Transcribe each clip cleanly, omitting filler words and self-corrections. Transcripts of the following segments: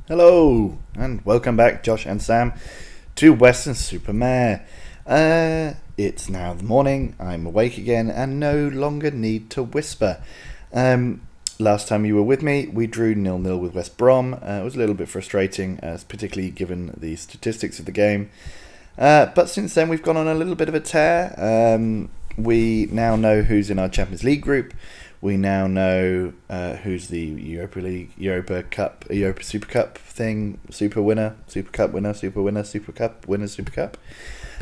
Hello, and welcome back, Josh and Sam, to Weston Super Mare. It's now the morning, I'm awake again, and no longer need to whisper. Last time you were with me, we drew 0-0 with West Brom. It was a little bit frustrating, particularly given the statistics of the game. But since then, we've gone on a little bit of a tear. We now know who's in our Champions League group. We now know who's the Europa Super Cup thing, Super winner, Super Cup winner, Super winner, Super Cup winner, Super Cup.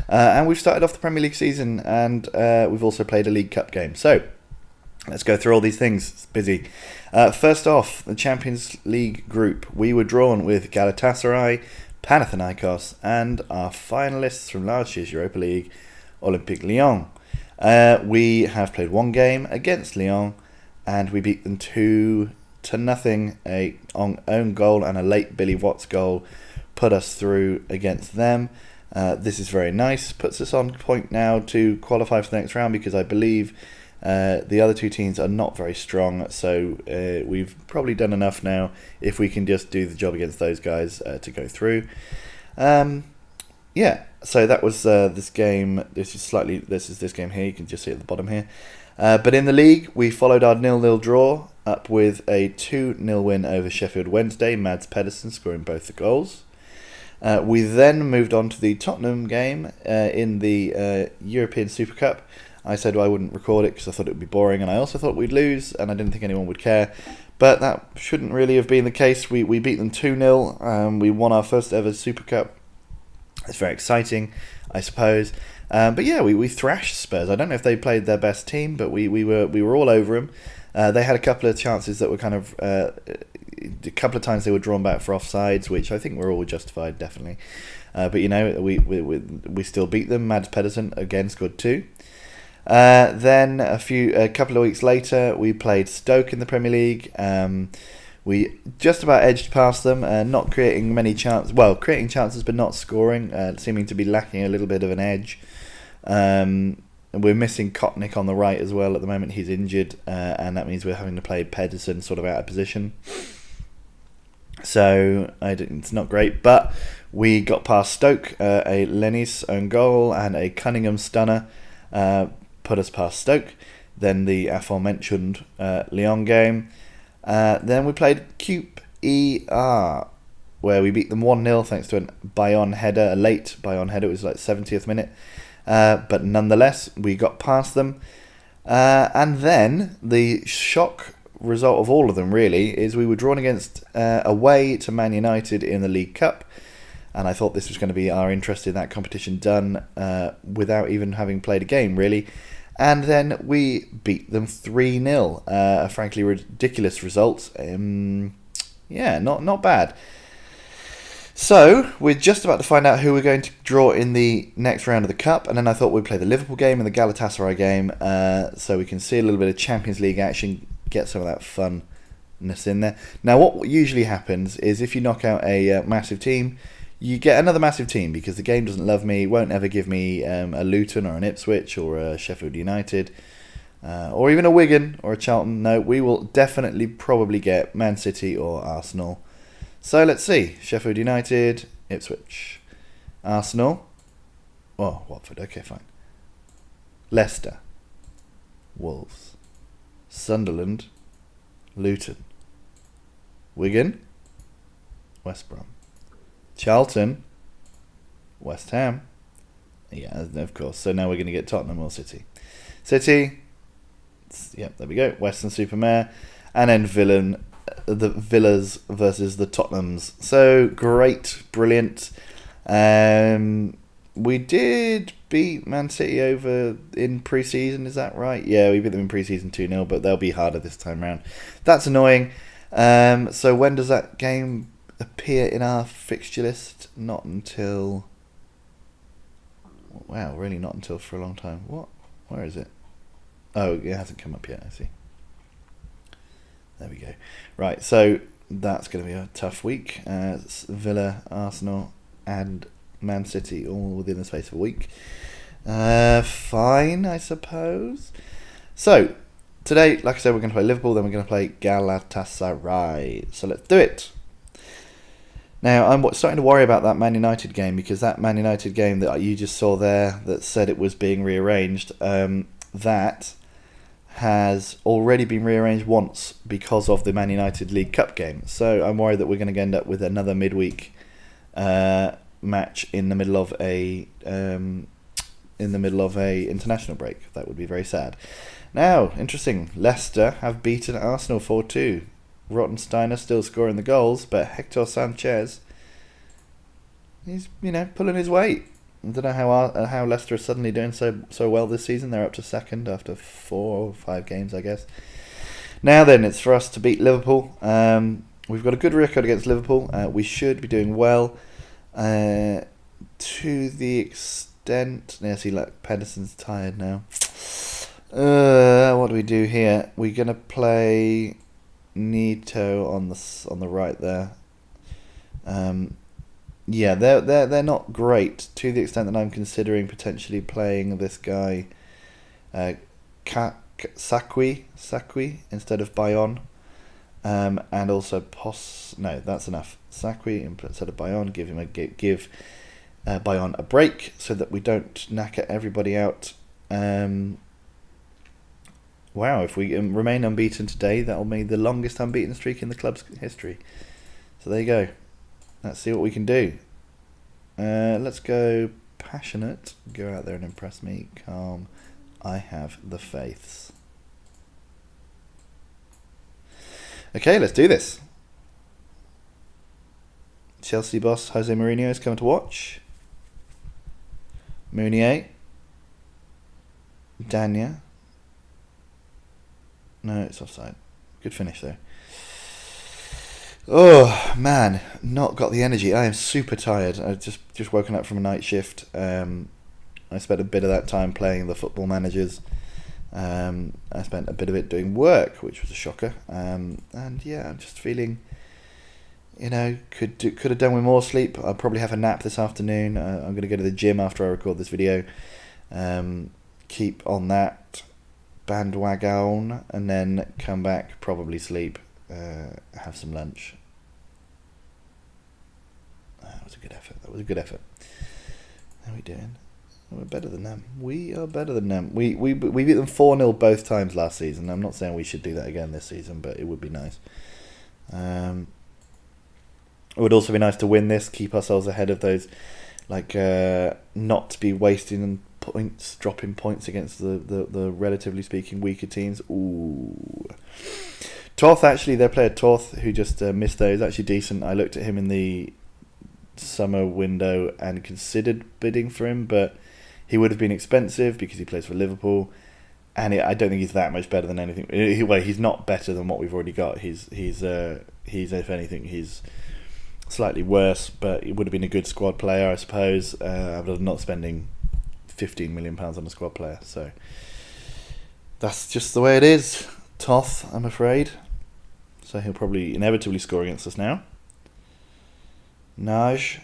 And we've started off the Premier League season, and we've also played a League Cup game. So let's go through all these things. It's busy. First off, the Champions League group. We were drawn with Galatasaray, Panathinaikos, and our finalists from last year's Europa League, Olympique Lyon. We have played one game against Lyon, and we beat them 2-0. A own goal and a late Billy Watts goal put us through against them. This is very nice. Puts us on point now to qualify for the next round, because I believe the other two teams are not very strong. So we've probably done enough now, if we can just do the job against those guys, to go through. So that was this game. This is this game here. You can just see at the bottom here. But in the league, we followed our 0-0 draw up with a 2-0 win over Sheffield Wednesday. Mads Pedersen scoring both the goals. We then moved on to the Tottenham game in the European Super Cup. I said I wouldn't record it because I thought it would be boring, and I also thought we'd lose, and I didn't think anyone would care. But that shouldn't really have been the case. We beat them 2-0. We won our first ever Super Cup. It's very exciting, I suppose. But yeah, we thrashed Spurs. I don't know if they played their best team, but we were all over them. They had a couple of chances that were kind of a couple of times they were drawn back for offsides, which I think were all justified, definitely. But you know, we still beat them. Mads Pedersen again scored 2. Then a couple of weeks later, we played Stoke in the Premier League. We just about edged past them, not creating many chances. Well, creating chances but not scoring, seeming to be lacking a little bit of an edge. And we're missing Kotnik on the right as well at the moment. He's injured, and that means we're having to play Pedersen sort of out of position. So it's not great, but we got past Stoke. A Lennis own goal and a Cunningham stunner put us past Stoke. Then the aforementioned Lyon game. Then we played QER, where we beat them 1-0 thanks to a late Bayonne header. It was like 70th minute. But nonetheless, we got past them. And then the shock result of all of them, really, is we were drawn against away to Man United in the League Cup. And I thought this was going to be our interest in that competition done without even having played a game, really. And then we beat them 3-0. A frankly ridiculous result. Not bad. So, we're just about to find out who we're going to draw in the next round of the Cup. And then I thought we'd play the Liverpool game and the Galatasaray game. So we can see a little bit of Champions League action. Get some of that funness in there. Now, what usually happens is if you knock out a massive team, you get another massive team, because the game doesn't love me, won't ever give me a Luton or an Ipswich or a Sheffield United or even a Wigan or a Charlton. No, we will definitely probably get Man City or Arsenal. So let's see. Sheffield United, Ipswich, Arsenal. Oh, Watford. Okay, fine. Leicester, Wolves, Sunderland, Luton, Wigan, West Brom, Charlton, West Ham. Yeah, of course. So now we're going to get Tottenham or City. City. Yep, there we go. Weston Super Mare. And then the Villas versus the Tottenhams. So great, brilliant. We did beat Man City over in pre-season, is that right? Yeah, we beat them in pre-season 2-0, but they'll be harder this time round. That's annoying. So when does that game appear in our fixture list? Not until... Wow, really not until for a long time. What? Where is it? Oh, it hasn't come up yet, I see. There we go. Right, so that's going to be a tough week. Villa, Arsenal and Man City all within the space of a week. Fine, I suppose. So, today, like I said, we're going to play Liverpool, then we're going to play Galatasaray. So let's do it. Now, I'm starting to worry about that Man United game, because that Man United game that you just saw there that said it was being rearranged, that has already been rearranged once because of the Man United League Cup game. So I'm worried that we're going to end up with another midweek match in the middle of a international break. That would be very sad. Now, interesting. Leicester have beaten Arsenal 4-2. Rottensteiner still scoring the goals, but Hector Sanchez, he's pulling his weight. I don't know how Leicester are suddenly doing so well this season. They're up to second after 4 or 5 games, I guess. Now then, it's for us to beat Liverpool. We've got a good record against Liverpool. We should be doing well. To the extent... Yeah, see, look, Pedersen's tired now. What do we do here? We're going to play Nito on the right there. Yeah, they're not great, to the extent that I'm considering potentially playing this guy Sakwi instead of Bayon, and also no, that's enough. Sakwi instead of Bayon. Give Bayon a break so that we don't knacker everybody out. Wow, if we remain unbeaten today, that'll be the longest unbeaten streak in the club's history. So there you go. Let's see what we can do. Let's go passionate. Go out there and impress me. Calm. I have the faiths. Okay, let's do this. Chelsea boss Jose Mourinho is coming to watch. Mounier. Danya. No, it's offside. Good finish though. Oh man, not got the energy. I am super tired. I've just woken up from a night shift. I spent a bit of that time playing the Football Managers. I spent a bit of it doing work, which was a shocker. And yeah, I'm just feeling, could have done with more sleep. I'll probably have a nap this afternoon. I'm going to go to the gym after I record this video. Keep on that bandwagon, and then come back, probably sleep. Have some lunch. That was a good effort. How are we doing? We're better than them. We are better than them. We beat them 4-0 both times last season. I'm not saying we should do that again this season, but it would be nice. It would also be nice to win this, keep ourselves ahead of those, not to be wasting points, dropping points against the relatively speaking weaker teams. Ooh. Toth, actually, their player Toth, who just missed those, actually decent. I looked at him in the summer window and considered bidding for him, but he would have been expensive because he plays for Liverpool, and I don't think he's that much better than anything. Well, he's not better than what we've already got. He's if anything, he's slightly worse, but it would have been a good squad player, I suppose. I'm not spending £15 million on a squad player, so that's just the way it is. Toth, I'm afraid. So he'll probably inevitably score against us now. Naj.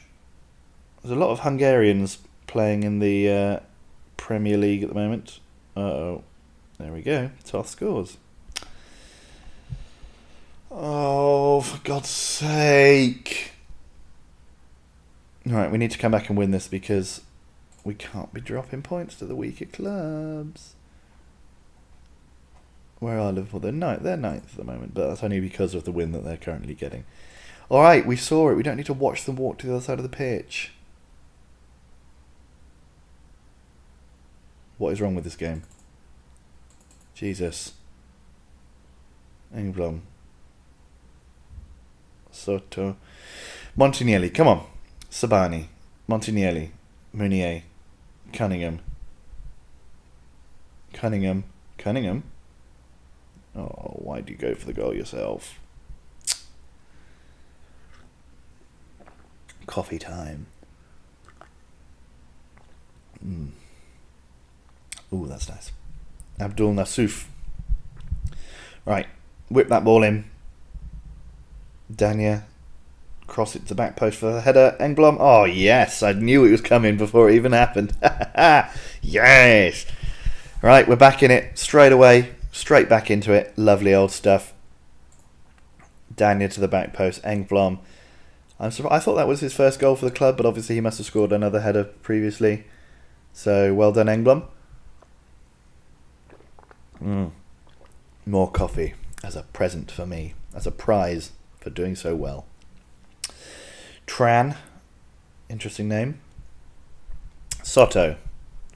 There's a lot of Hungarians playing in the Premier League at the moment. Uh-oh. There we go. Toth scores. Oh, for God's sake. Alright, we need to come back and win this, because we can't be dropping points to the weaker clubs. Where are Liverpool? They're ninth at the moment, but that's only because of the win that they're currently getting. Alright, we saw it. We don't need to watch them walk to the other side of the pitch. What is wrong with this game? Jesus. Engblom. Soto. Montignelli, come on. Sabani. Montignelli. Mounier. Cunningham. Oh, why do you go for the goal yourself? Coffee time. Ooh, that's nice. Abdul Nasouf. Right, whip that ball in. Danya. Cross it to the back post for the header. Engblom. Oh, yes. I knew it was coming before it even happened. Yes. Right, we're back in it straight away. Straight back into it. Lovely old stuff. Danya to the back post. Engblom. I thought that was his first goal for the club, but obviously he must have scored another header previously. So well done, Engblom. More coffee as a present for me, as a prize for doing so well. Tran, interesting name. Soto,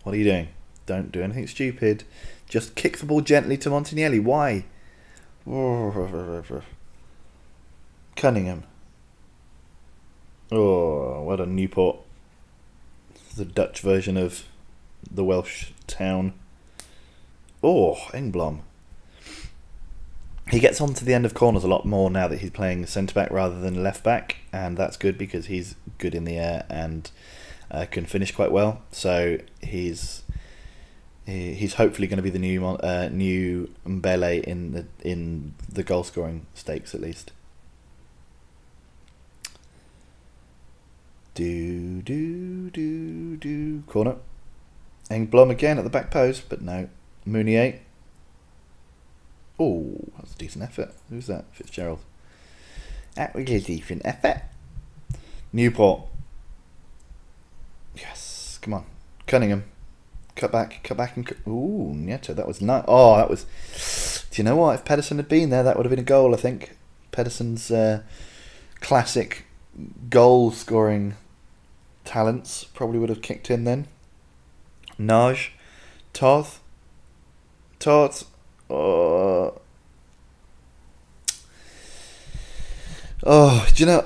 what are you doing? Don't do anything stupid. Just kick the ball gently to Montignelli. Why? Cunningham. Oh, what a Newport. The Dutch version of the Welsh town. Oh, Engblom. He gets on to the end of corners a lot more now that he's playing centre-back rather than left-back, and that's good because he's good in the air and can finish quite well. So he's hopefully going to be the new Mbele in the goal-scoring stakes at least. Corner. Engblom again at the back post, but no. Mounier. Oh, that's a decent effort. Who's that? Fitzgerald. That was a decent effort. Newport. Yes, come on. Cunningham. Cut back and... Ooh, Nieto, that was nice. Oh, that was... Do you know what? If Pedersen had been there, that would have been a goal, I think. Pedersen's classic goal-scoring talents probably would have kicked in then. Naj. Toth. Oh, do you know?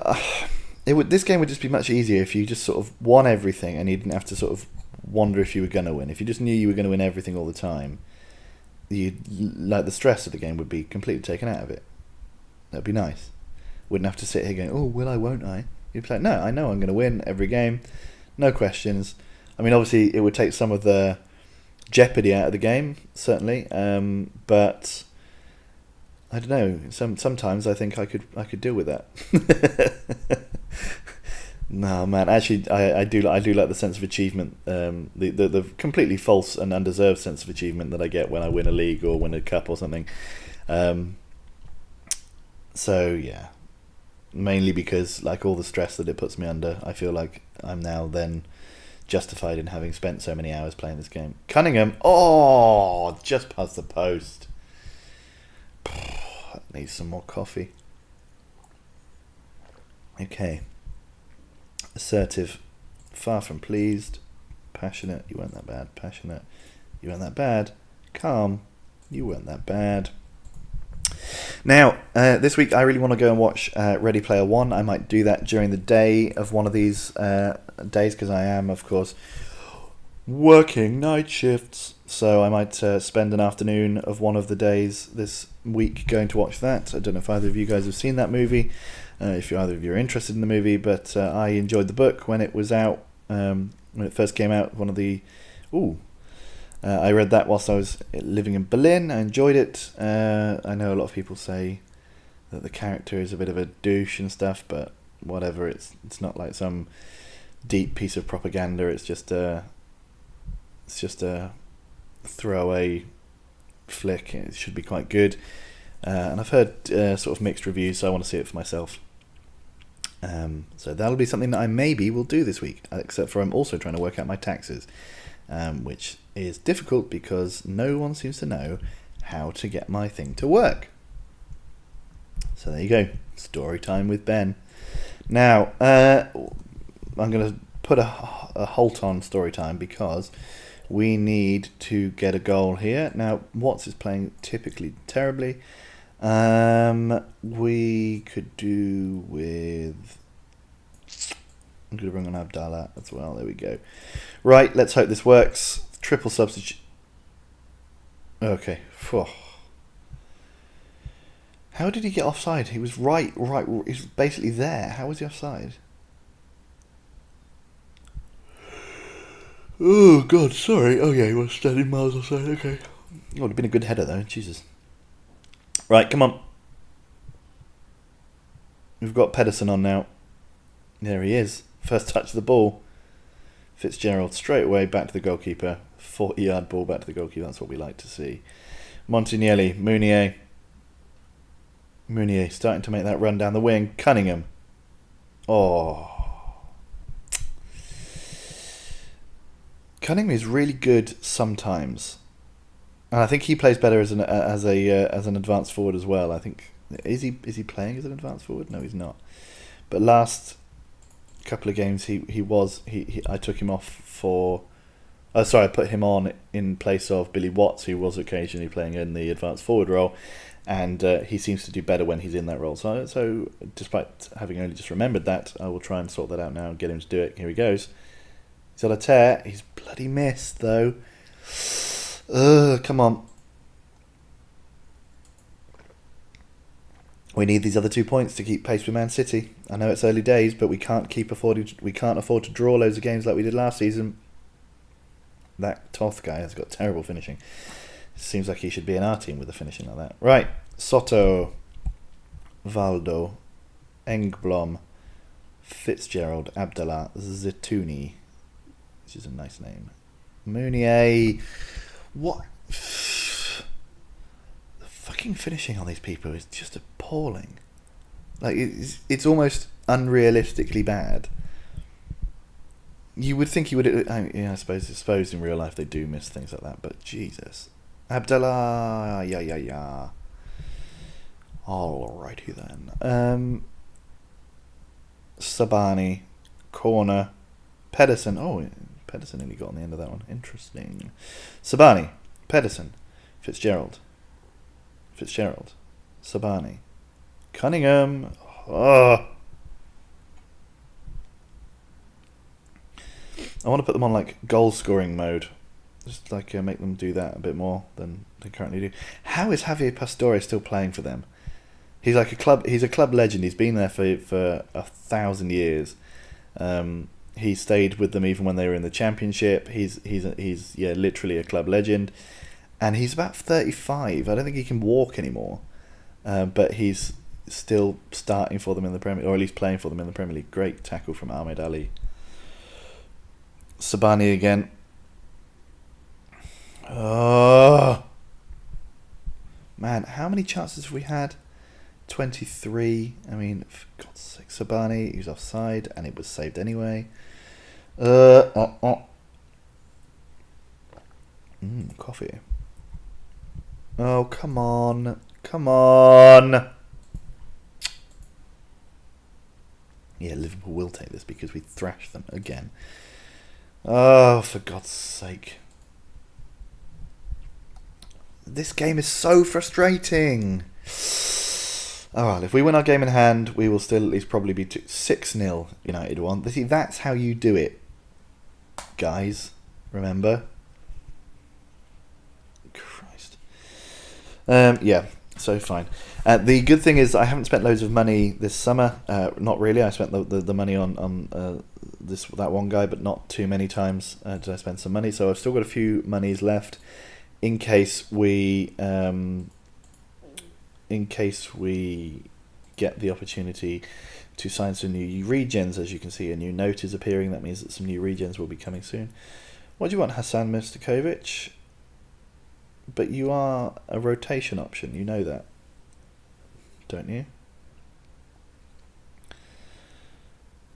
This game would just be much easier if you just sort of won everything and you didn't have to sort of wonder if you were going to win. If you just knew you were going to win everything all the time, the stress of the game would be completely taken out of it. That'd be nice. Wouldn't have to sit here going, "Oh, will I? Won't I?" You'd be like, "No, I know I'm going to win every game, no questions." I mean, obviously, it would take some of the jeopardy out of the game, certainly, but I don't know. Sometimes I think I could deal with that. No, man. Actually, I do like the sense of achievement. The completely false and undeserved sense of achievement that I get when I win a league or win a cup or something. So yeah, mainly because like all the stress that it puts me under, I feel like I'm now then justified in having spent so many hours playing this game. Cunningham, oh, just past the post. Needs some more coffee. Okay. Assertive, far from pleased. Passionate, you weren't that bad. Passionate, you weren't that bad. Calm, you weren't that bad. Now, this week I really want to go and watch Ready Player One. I might do that during the day of one of these days because I am, of course, working night shifts. So I might spend an afternoon of one of the days this week going to watch that. I don't know if either of you guys have seen that movie, if either of you are interested in the movie, but I enjoyed the book when it was out, when it first came out. I read that whilst I was living in Berlin. I enjoyed it. I know a lot of people say that the character is a bit of a douche and stuff, but whatever. It's not like some deep piece of propaganda. It's just a throwaway flick. It should be quite good. And I've heard sort of mixed reviews, so I want to see it for myself. So that'll be something that I maybe will do this week, except for I'm also trying to work out my taxes. Which is difficult because no one seems to know how to get my thing to work. So there you go, story time with Ben. Now, I'm going to put a halt on story time because we need to get a goal here. Now, Watts is playing typically terribly. We could do with... I'm going to bring on Abdallah as well. There we go. Right, let's hope this works. Triple substitute. Okay. How did he get offside? He was right. He was basically there. How was he offside? Oh, God, sorry. Oh, yeah, he was standing miles offside. Okay. It would have been a good header, though. Jesus. Right, come on. We've got Pedersen on now. There he is. First touch of the ball. Fitzgerald straight away back to the goalkeeper. 40-yard ball back to the goalkeeper. That's what we like to see. Montignelli. Mounier starting to make that run down the wing. Cunningham. Oh. Cunningham is really good sometimes. And I think he plays better as an advanced forward as well. I think is he playing as an advanced forward? No, he's not. But last couple of games he I took him off for. I put him on in place of Billy Watts, who was occasionally playing in the advanced forward role, and he seems to do better when he's in that role. So despite having only just remembered that, I will try and sort that out now and get him to do it. Here he goes. He's on a tear. He's bloody missed though. Come on. We need these other 2 points to keep pace with Man City. I know it's early days, but we can't afford to draw loads of games like we did last season. That Toth guy has got terrible finishing. Seems like he should be in our team with a finishing like that. Right. Soto, Valdo, Engblom, Fitzgerald, Abdallah, Zetouni, which is a nice name. Mounier. What? The fucking finishing on these people is just appalling. Like, it's almost unrealistically bad. You would think he would. I suppose in real life they do miss things like that, but Jesus. Abdallah. Yeah. Alrighty then. Sabani. Corner. Pedersen. Oh, Pedersen nearly got on the end of that one. Interesting. Sabani. Pedersen. Fitzgerald. Sabani. Cunningham. Oh. I want to put them on like goal scoring mode. Just like make them do that a bit more than they currently do. How is Javier Pastore still playing for them? He's like he's a club legend. He's been there for 1,000 years. He stayed with them even when they were in the Championship. He's literally a club legend, and he's about 35. I don't think he can walk anymore, but he's still starting for them in the Premier, or at least playing for them in the Premier League. Great tackle from Ahmed Ali. Sabani again. Oh man, how many chances have we had? 23. I mean, for God's sake, Sabani, he's offside, and it was saved anyway. Coffee. Oh, come on. Yeah, Liverpool will take this because we thrashed them again. Oh, for God's sake. This game is so frustrating. Alright, if we win our game in hand, we will still at least probably be 6-0 United won. See, that's how you do it, guys. Remember? Christ. Yeah, so fine. The good thing is I haven't spent loads of money this summer. Not really. I spent the money on that one guy, but not too many times did I spend some money. So I've still got a few monies left in case we get the opportunity to sign some new regens. As you can see, a new note is appearing. That means that some new regens will be coming soon. What do you want, Hassan Mustakovic? But you are a rotation option. You know that, don't you?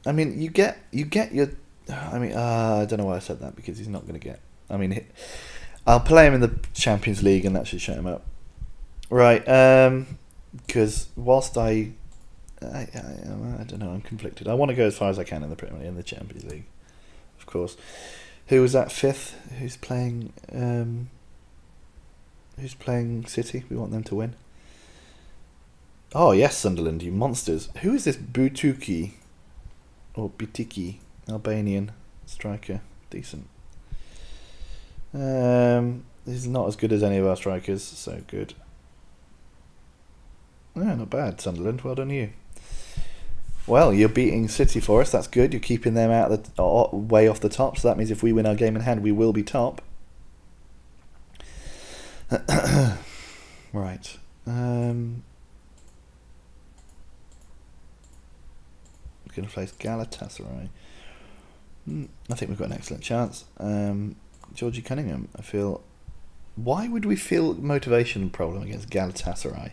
I mean, you get your. I mean, I don't know why I said that, because he's not going to get. I mean, I'll play him in the Champions League, and that should shut him up. Right, because whilst I don't know, I'm conflicted. I want to go as far as I can in the Champions League, of course. Who was that fifth? Who's playing City? We want them to win. Oh yes, Sunderland, you monsters! Who is this Butuki or Bitiki? Albanian striker, decent. He's not as good as any of our strikers, so good. Yeah, not bad, Sunderland. Well done, you. Well, you're beating City for us. That's good. You're keeping them out way off the top. So that means if we win our game in hand, we will be top. Right. We're going to face Galatasaray. I think we've got an excellent chance. Georgie Cunningham, I feel. Why would we feel motivation problem against Galatasaray?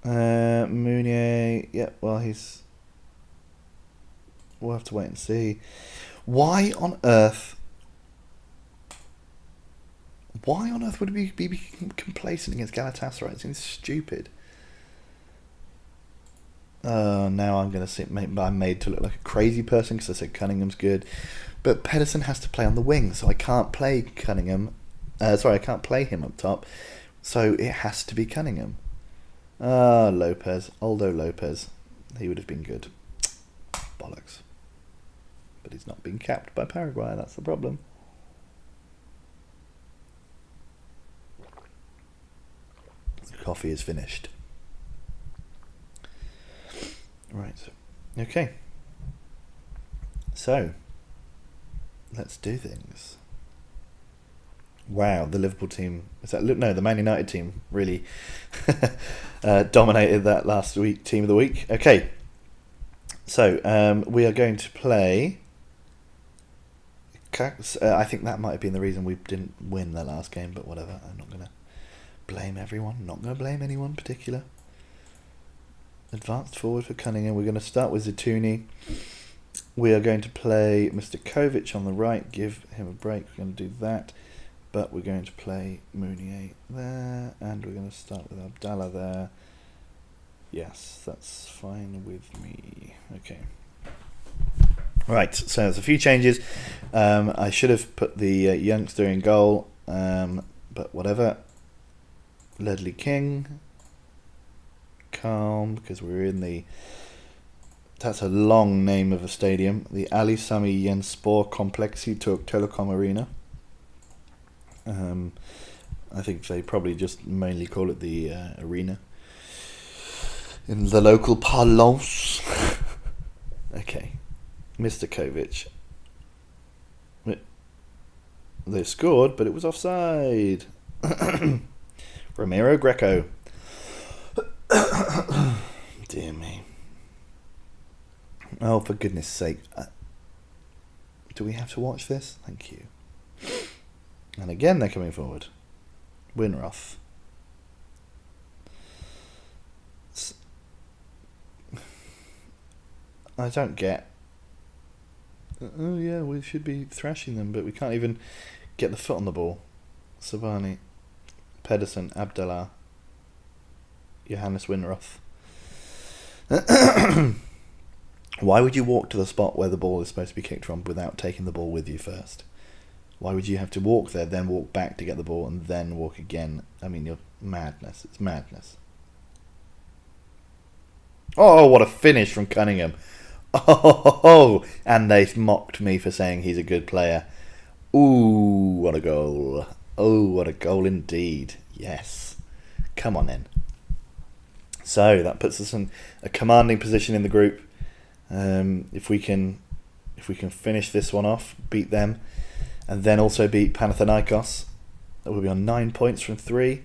Mounier, yeah, well, we'll have to wait and see. Why on earth would we be complacent against Galatasaray? It seems stupid. Now I'm going to say I'm made to look like a crazy person because I said Cunningham's good. But Pedersen has to play on the wing, so I can't play Cunningham. I can't play him up top. So it has to be Cunningham. Lopez. Aldo Lopez. He would have been good. Bollocks. But he's not being capped by Paraguay, that's the problem. The coffee is finished. Right. Okay. So, let's do things. Wow, the Liverpool team... the Man United team really dominated that last week, team of the week. Okay. So, we are going to play... I think that might have been the reason we didn't win the last game, but whatever. I'm not going to blame everyone. I'm not going to blame anyone in particular. Advanced forward for Cunningham. We're going to start with Zitouni. We are going to play Mr. Kovic on the right. Give him a break. We're going to do that. But we're going to play Mounier there. And we're going to start with Abdallah there. Yes, that's fine with me. Okay. Right, so there's a few changes. I should have put the youngster in goal. But whatever. Ledley King. Calm, because we're in the... That's a long name of a stadium. The Ali Sami Yenspor Complexi Telecom Arena. I think they probably just mainly call it the arena in the local parlance. Okay. Mr. Kovic. They scored, but it was offside. Romero Greco. Dear me. Oh, for goodness sake. Do we have to watch this? Thank you. And again, they're coming forward. Winroth. I don't get... Oh yeah, we should be thrashing them, but we can't even get the foot on the ball. Savani. Pedersen. Abdallah. Johannes Winroth. Why would you walk to the spot where the ball is supposed to be kicked from without taking the ball with you first? Why would you have to walk there, then walk back to get the ball, and then walk again? I mean, you're madness. It's madness. Oh, what a finish from Cunningham. Oh, and they mocked me for saying he's a good player. Ooh, what a goal. Oh, what a goal indeed. Yes. Come on then. So that puts us in a commanding position in the group. If we can finish this one off, beat them, and then also beat Panathinaikos, that will be on 9 points from 3.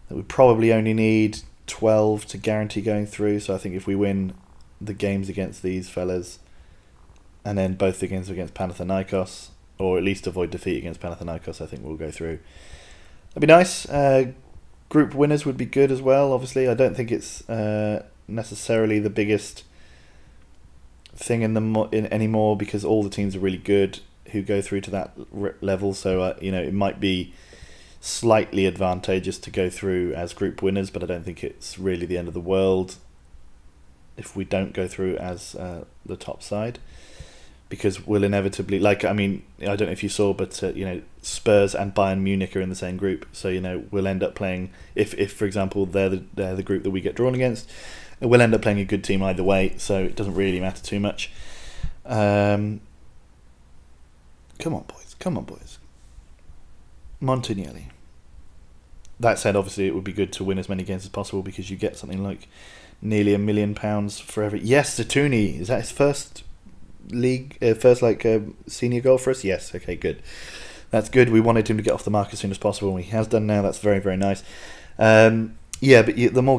That we probably only need 12 to guarantee going through. So I think if we win the games against these fellas, and then both the games against Panathinaikos, or at least avoid defeat against Panathinaikos, I think we'll go through. That'd be nice. Group winners would be good as well. Obviously, I don't think it's necessarily the biggest thing in anymore, because all the teams are really good who go through to that level. So it might be slightly advantageous to go through as group winners, but I don't think it's really the end of the world if we don't go through as the top side, because we'll inevitably, I don't know if you saw, but Spurs and Bayern Munich are in the same group, so we'll end up playing, if for example they're the group that we get drawn against, we'll end up playing a good team either way, so it doesn't really matter too much. Come on boys. Montignelli. That said, obviously it would be good to win as many games as possible, because you get something like nearly £1 million for every... Yes, Zitouni, is that his first senior goal for us? Yes, okay, good. That's good. We wanted him to get off the mark as soon as possible, and he has done now. That's very, very nice. But the more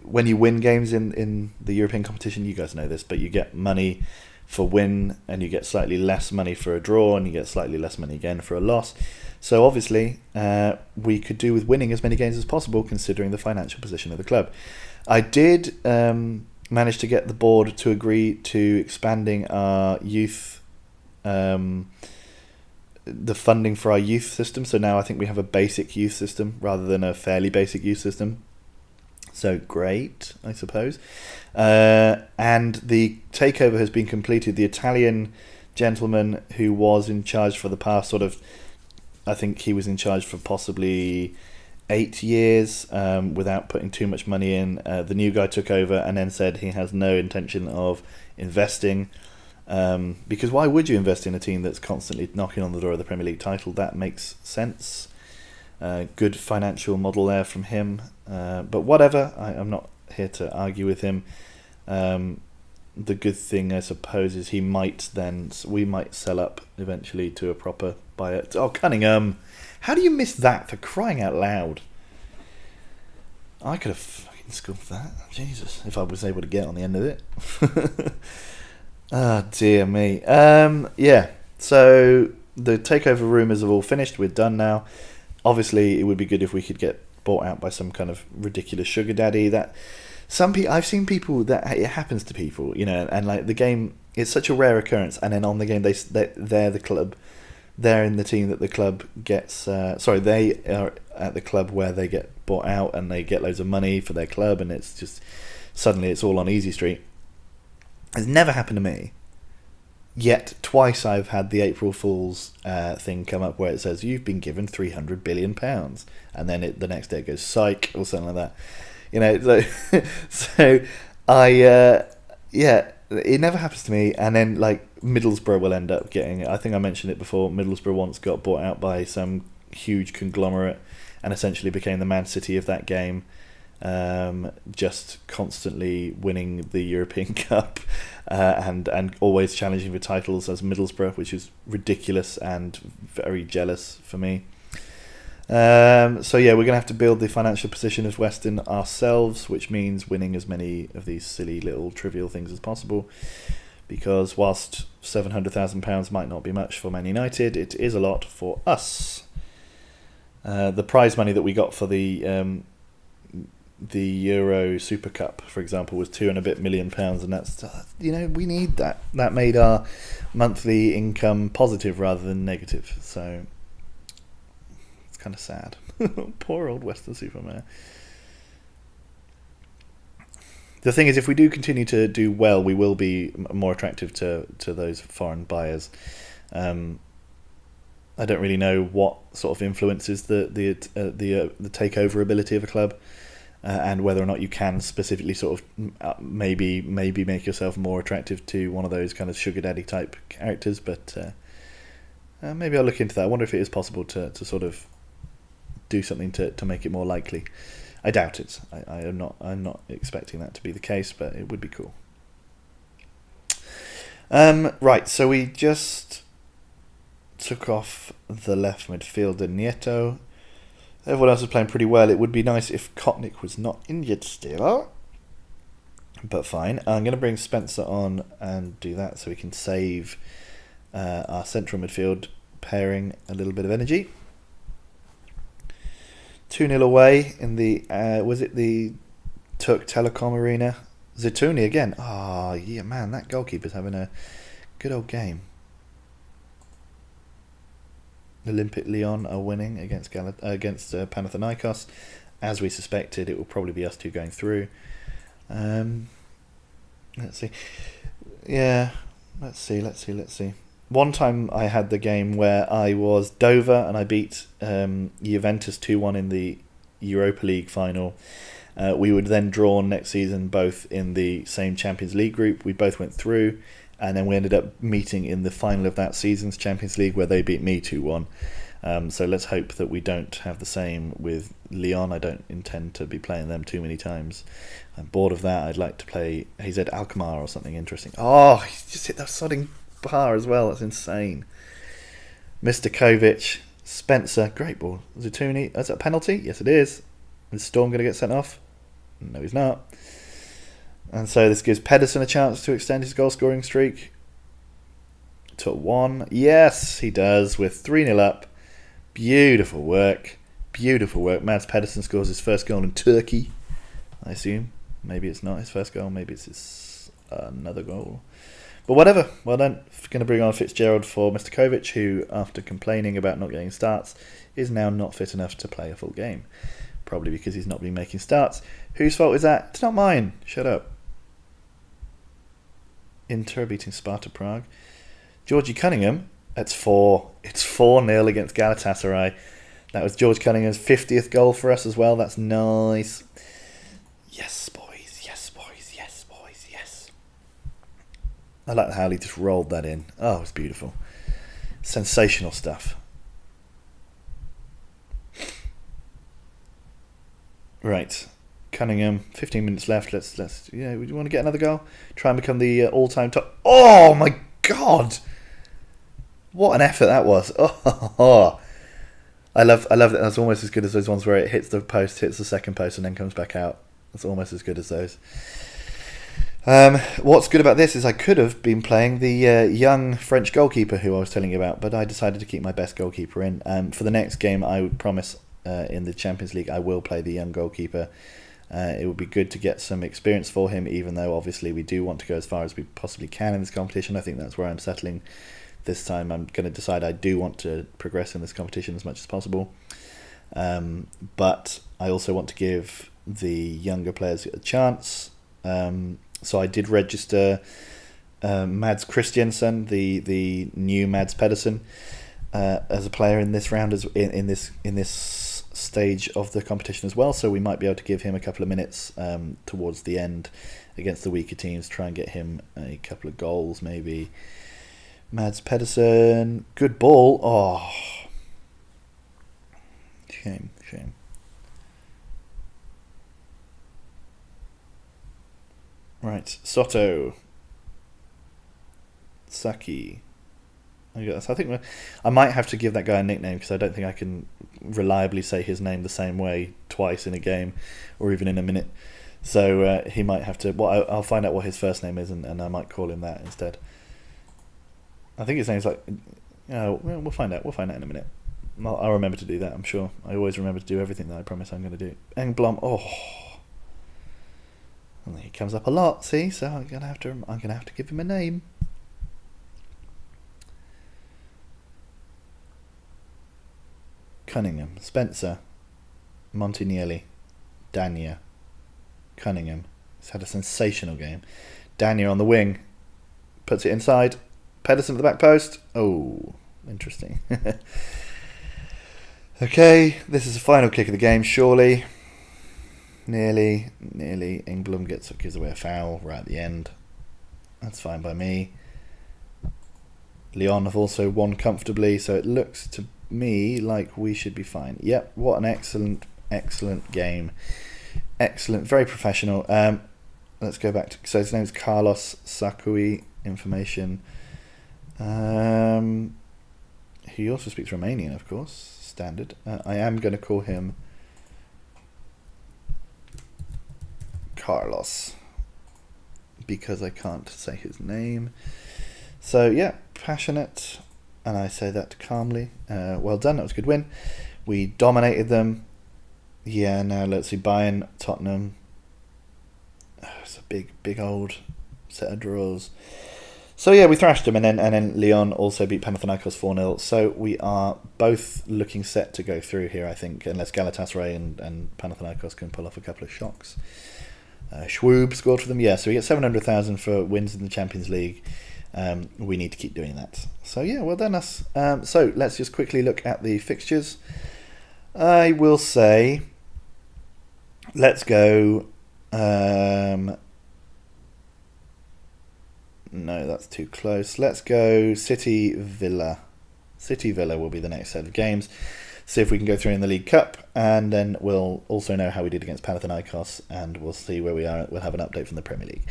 when you win games in the European competition, you guys know this, but you get money for win, and you get slightly less money for a draw, and you get slightly less money again for a loss. So obviously, we could do with winning as many games as possible, considering the financial position of the club. I did manage to get the board to agree to expanding our youth, the funding for our youth system. So now I think we have a basic youth system rather than a fairly basic youth system. So great, I suppose. And the takeover has been completed. The Italian gentleman who was in charge for the past I think he was in charge for possibly 8 years without putting too much money in. The new guy took over and then said he has no intention of investing. Because why would you invest in a team that's constantly knocking on the door of the Premier League title? That makes sense. Good financial model there from him. But whatever, I'm not here to argue with him. The good thing, I suppose, is we might sell up eventually to a proper buyer. Oh, Cunningham! How do you miss that, for crying out loud? I could have fucking scored that. Jesus, if I was able to get on the end of it. Ah, dear me. Yeah, so the takeover rumours have all finished. We're done now. Obviously, it would be good if we could get bought out by some kind of ridiculous sugar daddy. That I've seen people that it happens to people, and like the game, it's such a rare occurrence. And then on the game, they're the club, they're in the team that the club gets. They are at the club where they get bought out and they get loads of money for their club, and it's just suddenly it's all on Easy Street. It's never happened to me. Yet twice I've had the April Fool's thing come up where it says you've been given £300 billion, and then the next day it goes psych or something like that. So it never happens to me. And then like Middlesbrough will end up getting. I think I mentioned it before. Middlesbrough once got bought out by some huge conglomerate and essentially became the Man City of that game. Just constantly winning the European Cup and always challenging for titles as Middlesbrough, which is ridiculous and very jealous for me. So yeah, we're going to have to build the financial position of Weston ourselves, which means winning as many of these silly little trivial things as possible, because whilst £700,000 might not be much for Man United, it is a lot for us. The prize money that we got for the Euro Super Cup, for example, was £2 and a bit million, and that's we need that. That made our monthly income positive rather than negative. So it's kind of sad. Poor old Weston Super Mare. The thing is, if we do continue to do well, we will be more attractive to those foreign buyers. I don't really know what sort of influences the takeover ability of a club. And whether or not you can specifically sort of maybe make yourself more attractive to one of those kind of sugar daddy type characters, but maybe I'll look into that. I wonder if it is possible to sort of do something to make it more likely. I doubt it. I'm not expecting that to be the case, but it would be cool. Right, so we just took off the left midfielder Nieto. Everyone else is playing pretty well. It would be nice if Kotnik was not injured still. But fine. I'm going to bring Spencer on and do that so we can save our central midfield pairing a little bit of energy. 2-0 away in the... was it the Turk Telecom Arena? Zitouni again. Oh, yeah, man, that goalkeeper's having a good old game. Olympic Lyon are winning against Panathinaikos. As we suspected, it will probably be us two going through. Let's see. Yeah, let's see. One time I had the game where I was Dover and I beat Juventus 2-1 in the Europa League final. We would then draw next season both in the same Champions League group. We both went through. And then we ended up meeting in the final of that season's Champions League where they beat me 2-1. So let's hope that we don't have the same with Lyon. I don't intend to be playing them too many times. I'm bored of that. I'd like to play AZ Alkmaar or something interesting. Oh, he just hit that sodding bar as well. That's insane. Mr. Kovic, Spencer, great ball. Zitouni, is that a penalty? Yes, it is. Is Storm going to get sent off? No, he's not. And so this gives Pedersen a chance to extend his goal-scoring streak to 1. Yes, he does, with 3-0 up. Beautiful work. Beautiful work. Mads Pedersen scores his first goal in Turkey, I assume. Maybe it's not his first goal. Maybe it's his another goal. But whatever. Well done. Going to bring on Fitzgerald for Mr. Kovic, who, after complaining about not getting starts, is now not fit enough to play a full game. Probably because he's not been making starts. Whose fault is that? It's not mine. Shut up. Inter beating Sparta Prague. Georgie Cunningham. It's 4. It's 4-0 against Galatasaray. That was George Cunningham's 50th goal for us as well. That's nice. Yes, boys. Yes, boys. Yes, boys. Yes. I like how he just rolled that in. Oh, it's beautiful. Sensational stuff. Right. Cunningham, 15 minutes left. Let's yeah, we want to get another goal. Try and become the all-time top. Oh my God! What an effort that was. Oh. I love that. That's almost as good as those ones where it hits the post, hits the second post, and then comes back out. That's almost as good as those. What's good about this is I could have been playing the young French goalkeeper who I was telling you about, but I decided to keep my best goalkeeper in. For the next game, I would promise in the Champions League I will play the young goalkeeper. It would be good to get some experience for him, even though obviously we do want to go as far as we possibly can in this competition. I think that's where I'm settling this time. I'm going to decide I do want to progress in this competition as much as possible. But I also want to give the younger players a chance. So I did register Mads Christiansen, the new Mads Pedersen, as a player in this round, as in this stage of the competition as well. So we might be able to give him a couple of minutes towards the end against the weaker teams. Try and get him a couple of goals, maybe. Mads Pedersen, good ball. Oh, shame. Right, Soto, Saki. I think I might have to give that guy a nickname because I don't think I can reliably say his name the same way twice in a game or even in a minute. So he might have to. Well, I'll find out what his first name is and I might call him that instead. I think his name's like. We'll find out. We'll find out in a minute. I'll remember to do that. I'm sure. I always remember to do everything that I promise I'm going to do. Engblom. Oh. And he comes up a lot. See, so I'm gonna have to give him a name. Cunningham, Spencer, Montinielli, Dania, Cunningham. He's had a sensational game. Dania on the wing, puts it inside. Pedersen at the back post. Oh, interesting. Okay, this is the final kick of the game, surely. Nearly. Engblom gives away a foul right at the end. That's fine by me. Lyon have also won comfortably, so it looks to me like we should be fine. Yep, what an excellent game. Excellent, very professional. Let's go back to, so his name's Carlos Sakui, information. He also speaks Romanian, of course, standard. I am going to call him Carlos because I can't say his name. So yeah, passionate, and I say that calmly. Well done, that was a good win. We dominated them. Yeah, now let's see, Bayern, Tottenham. It's a big old set of draws. So yeah, we thrashed them, and then Lyon also beat Panathinaikos 4-0. So we are both looking set to go through here, I think, unless Galatasaray and Panathinaikos can pull off a couple of shocks. Schwab scored for them, yeah. So we get 700,000 for wins in the Champions League. We need to keep doing that. So yeah, well done us. So let's just quickly look at the fixtures. I will say, let's go. No, that's too close. Let's go City Villa. City Villa will be the next set of games. See if we can go through in the League Cup, and then we'll also know how we did against Panathinaikos, and we'll see where we are. We'll have an update from the Premier League.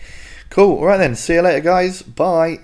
Cool. All right then. See you later, guys. Bye.